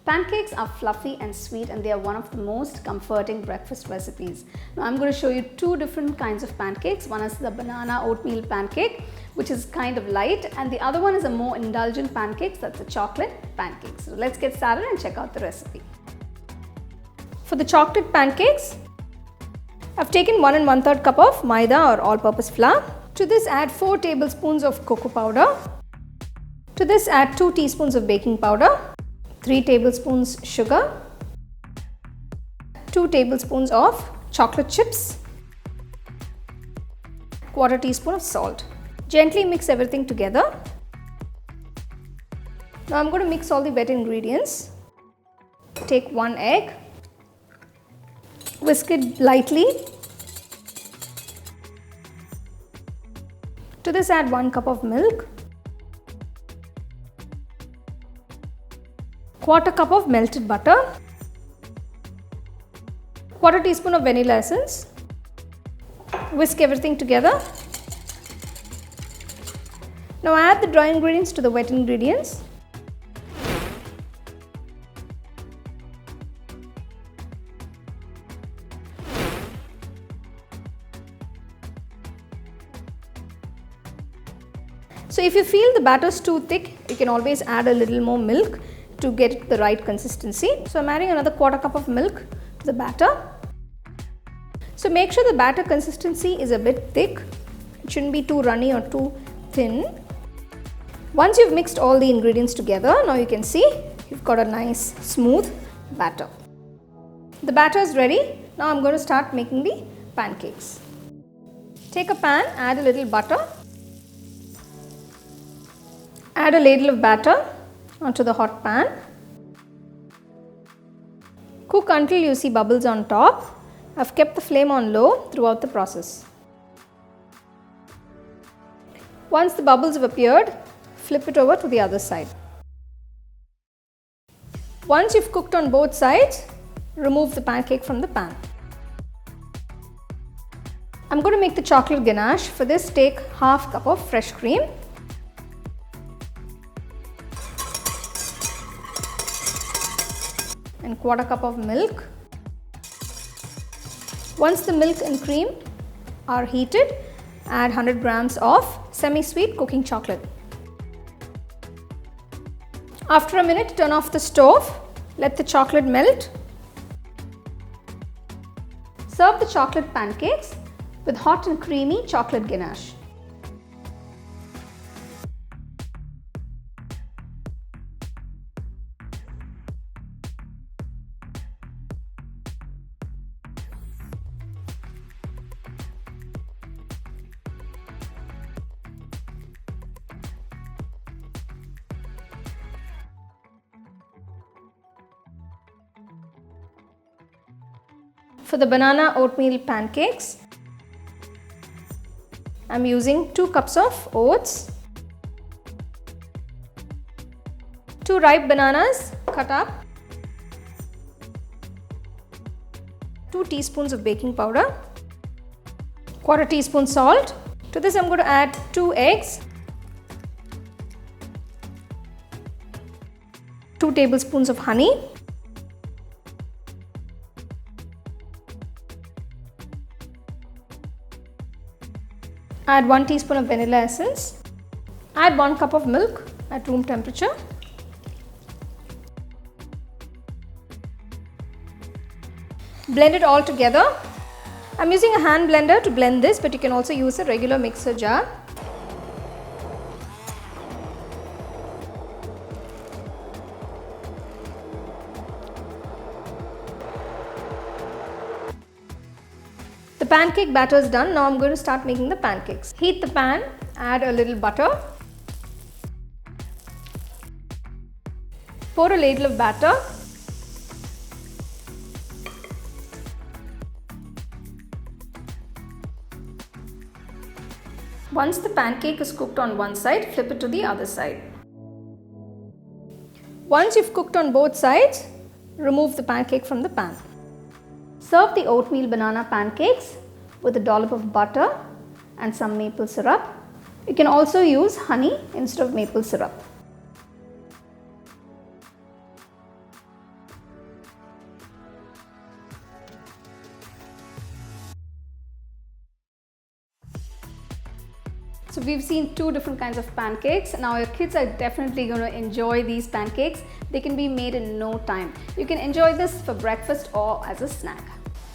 Pancakes are fluffy and sweet, and they are one of the most comforting breakfast recipes. Now I'm going to show you two different kinds of pancakes. One is the banana oatmeal pancake, which is kind of light, and the other one is a more indulgent pancake, that's a chocolate pancake. So let's get started and check out the recipe. For the chocolate pancakes, I've taken 1 1/3 cup of Maida or all-purpose flour. To this add 4 tablespoons of cocoa powder. To this add 2 teaspoons of baking powder, 3 tablespoons sugar, 2 tablespoons of chocolate chips, 1/4 teaspoon of salt. Gently mix everything together. Now I'm going to mix all the wet ingredients. Take 1 egg, whisk it lightly. To this add 1 cup of milk, 1/4 cup of melted butter, 1/4 teaspoon of vanilla essence. Whisk everything together. Now add the dry ingredients to the wet ingredients. So if you feel the batter is too thick, you can always add a little more milk to get it the right consistency. So I'm adding another 1/4 cup of milk to the batter. So make sure the batter consistency is a bit thick. It shouldn't be too runny or too thin. Once you've mixed all the ingredients together, now you can see you've got a nice smooth batter. The batter is ready. Now I'm going to start making the pancakes. Take a pan, add a little butter. Add a ladle of batter onto the hot pan. Cook until you see bubbles on top. I've kept the flame on low throughout the process. Once the bubbles have appeared, flip it over to the other side. Once you've cooked on both sides, remove the pancake from the pan. I'm going to make the chocolate ganache. For this, take 1/2 cup of fresh cream, and 1/4 cup of milk. Once the milk and cream are heated, add 100 grams of semi-sweet cooking chocolate. After a minute, turn off the stove. Let the chocolate melt. Serve the chocolate pancakes with hot and creamy chocolate ganache. For the banana oatmeal pancakes, I'm using 2 cups of oats, 2 ripe bananas cut up, 2 teaspoons of baking powder, 1/4 teaspoon salt. To this I'm going to add 2 eggs, 2 tablespoons of honey, add 1 teaspoon of vanilla essence, add 1 cup of milk at room temperature. Blend it all together. I'm using a hand blender to blend this, but you can also use a regular mixer jar. The pancake batter is done. Now I'm going to start making the pancakes. Heat the pan, add a little butter. Pour a ladle of batter. Once the pancake is cooked on one side, flip it to the other side. Once you've cooked on both sides, remove the pancake from the pan. Serve the oatmeal banana pancakes with a dollop of butter and some maple syrup. You can also use honey instead of maple syrup. So we've seen two different kinds of pancakes. Now your kids are definitely going to enjoy these pancakes. They can be made in no time. You can enjoy this for breakfast or as a snack.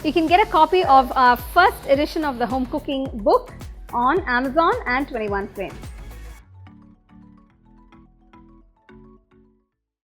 You can get a copy of our first edition of the home cooking book on Amazon and 21 Frames.